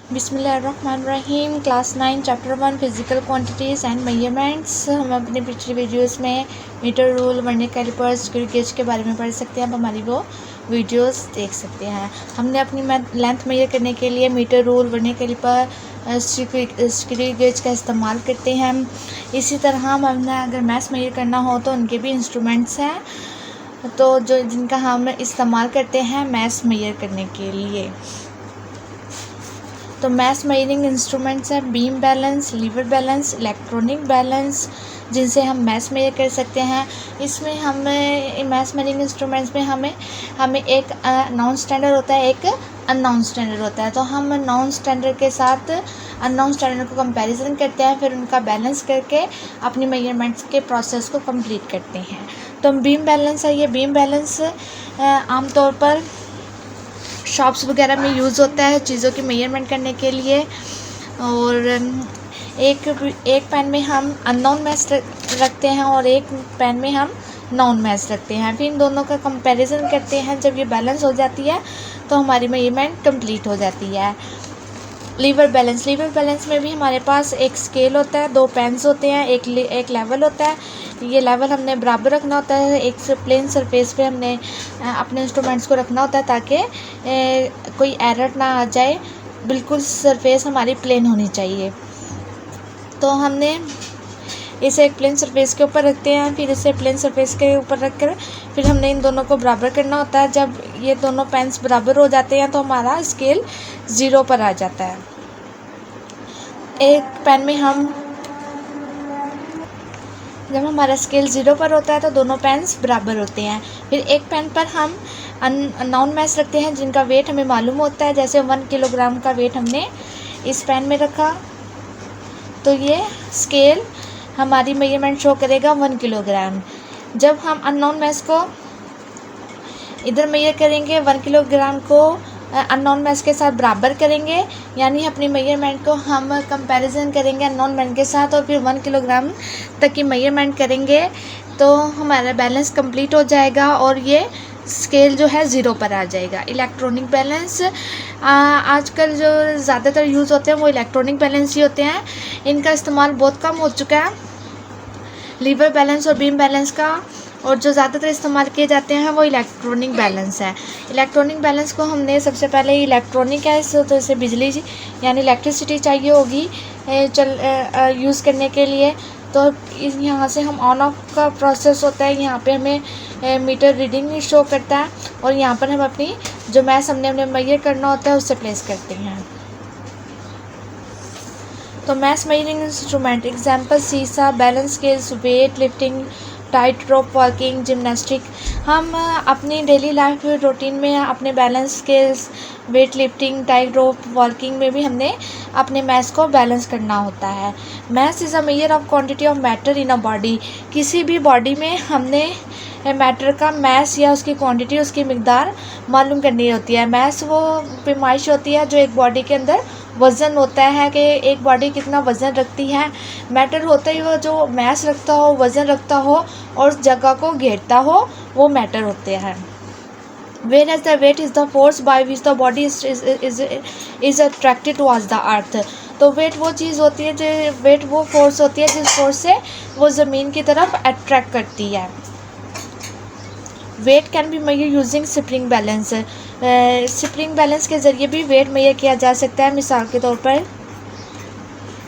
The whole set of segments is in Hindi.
बिस्मिल्लाहिर्रहमानिर्रहीम। Class 9 chapter 1 physical quantities and measurements. हम अपने पिछले वीडियोस में metre rule, vernier calipers, screw gauge के बारे में पढ़ सकते हैं। आप हमारी वो वीडियोस देख सकते हैं। हमने अपनी लेंथ मेजर करने के लिए metre rule, vernier caliper, screw gauge का इस्तेमाल करते हैं। इसी तरह हमने अगर मैथ मेजर करना हो तो उनके भी इंस्ट्रूमेंट्स हैं, तो जो जिनका हम इस्तेमाल करते हैं मैथ मेजर करने के लिए। तो मैथ मेजरिंग इंस्ट्रूमेंट्स हैं beam balance, lever balance, electronic balance, जिनसे हम मैथ मेजर कर सकते हैं। इसमें हमें मैथ मेजरिंग इंस्ट्रूमेंट्स में हमें एक नॉन स्टैंडर्ड होता है, एक अननोन स्टैंडर्ड होता है। तो हम नॉन स्टैंडर्ड के साथ अननोन स्टैंडर्ड को कंपैरिजन करते हैं, फिर उनका बैलेंस करके अपनी मेजरमेंट्स के प्रोसेस को कंप्लीट करते हैं। तो बीम बैलेंस है, ये बीम बैलेंस आमतौर पर शॉप्स वगैरह में यूज़ होता है चीज़ों की मेजरमेंट करने के लिए। और एक पेन में हम अननोन मैथ्स रखते हैं और एक पेन में हम नॉन मैथ्स रखते हैं। फिर इन दोनों का कंपैरिजन करते हैं। जब ये बैलेंस हो जाती है तो हमारी मेजरमेंट कंप्लीट हो जाती है। लीवर बैलेंस में भी हमारे पास एक स्केल होता है, दो पेन्स होते हैं, एक लेवल होता है। ये लेवल हमने बराबर रखना होता है, एक प्लेन सरफेस पे हमने अपने इंस्ट्रूमेंट्स को रखना होता है ताकि कोई एरर ना आ जाए। बिल्कुल सरफेस हमारी प्लेन होनी चाहिए। तो हमने इसे एक प्लेन सरफेस के ऊपर रखते हैं, फिर इसे प्लेन सरफेस के ऊपर रखकर फिर हमने इन दोनों को बराबर करना होता है। जब ये दोनों पेन्स बराबर हो जाते हैं तो हमारा स्केल 0 पर आ जाता है। एक पेन में जब हमारा स्केल 0 पर होता है तो दोनों पेन्स बराबर होते हैं। फिर एक पेन पर हम नॉन मैथ्स रखते हैं जिनका वेट हमें मालूम होता है। जैसे 1 किलोग्राम का वेट हमने इस पेन में रखा तो ये स्केल हमारी मेजरमेंट शो करेगा 1 किलोग्राम। जब हम अननोन मैथ्स को इधर मेजर करेंगे, 1 किलोग्राम को अननोन मैथ्स के साथ बराबर करेंगे, यानी अपनी मेजरमेंट को हम कंपैरिजन करेंगे अननोन मैथ्स के साथ और फिर 1 किलोग्राम तक की मेजरमेंट करेंगे तो हमारा बैलेंस कंप्लीट हो जाएगा और ये स्केल जो है 0 पर आ जाएगा। इलेक्ट्रॉनिक बैलेंस आजकल जो ज़्यादातर यूज़ होते हैं वो इलेक्ट्रॉनिक बैलेंस ही होते हैं। इनका इस्तेमाल बहुत कम हो चुका है, लीवर बैलेंस और बीम बैलेंस का, और जो ज़्यादातर इस्तेमाल किए जाते हैं वो इलेक्ट्रॉनिक बैलेंस है। इलेक्ट्रॉनिक बैलेंस को हमने सबसे पहले इलेक्ट्रॉनिक है तो इसे बिजली यानी इलेक्ट्रिसिटी चाहिए होगी यूज़ करने के लिए। तो यहाँ से हम ऑन ऑफ का प्रोसेस होता है, यहाँ पे हमें मीटर रीडिंग शो करता है और यहाँ पर हम अपनी जो मैथ्स हमने मेजर करना होता है उससे प्लेस करते हैं। तो मैथ्स मेजरिंग इंस्ट्रूमेंट एग्जाम्पल सीसा, balance scales, weight lifting, tight रोप वॉकिंग, जिमनास्टिक। हम अपनी डेली लाइफ रूटीन में अपने balance scales, weight lifting, tight रोप वॉकिंग में भी हमने अपने मैथ्स को बैलेंस करना होता है। Maths is a measure of quantity of matter in a body. किसी भी बॉडी में हमने मैटर का मैस या उसकी क्वांटिटी, उसकी मिकदार मालूम करनी होती है। मैस वो पैमाइश होती है जो एक बॉडी के अंदर वज़न होता है कि एक बॉडी कितना वज़न रखती है। मैटर होता ही वो जो मैस रखता हो, वज़न रखता हो और जगह को घेरता हो, वो मैटर होते हैं। Whereas the weight is the force by which the body is attracted towards the earth। तो वेट वो चीज़ होती है जो वेट वो फोर्स होती है जिस फोर्स से वो ज़मीन की तरफ अट्रैक्ट करती है। Weight can be measure using spring balance. Spring balance के ज़रिए भी वेट मेजर किया जा सकता है। मिसाल के तौर पर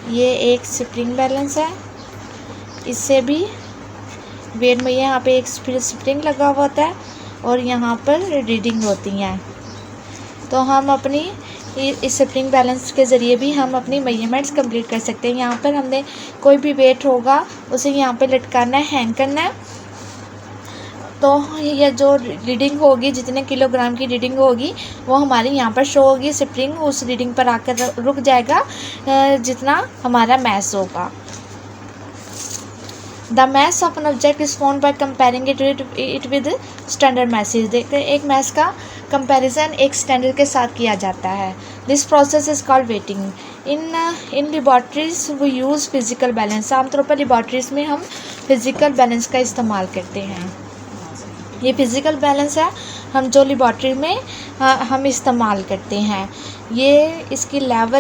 ये एक स्प्रिंग बैलेंस है, इससे भी वेट में यहाँ पे एक स्प्रिंग लगा हुआ होता है और यहाँ पर रीडिंग होती हैं। तो हम अपनी इस स्प्रिंग बैलेंस के ज़रिए भी हम अपनी मेजरमेंट्स कंप्लीट कर सकते हैं। यहाँ पर हमने कोई भी वेट होगा उसे यहाँ पे लटकाना है, हैंग करना है, तो ये जो रीडिंग होगी, जितने किलोग्राम की रीडिंग होगी वो हमारी यहाँ पर शो होगी। स्प्रिंग उस रीडिंग पर आकर रुक जाएगा जितना हमारा मैस होगा। The mass of an object is found by comparing it with standard message. देखते हैं एक मैस का कंपैरिजन एक स्टैंडर्ड के साथ किया जाता है। This process is called weighing. In laboratories we use physical balance. आमतौर पर लेबॉर्ट्रीज में हम फिज़िकल बैलेंस का इस्तेमाल करते हैं। ये फिज़िकल बैलेंस है हम जो लेबॉर्ट्री में हम इस्तेमाल करते हैं। ये इसकी लेवल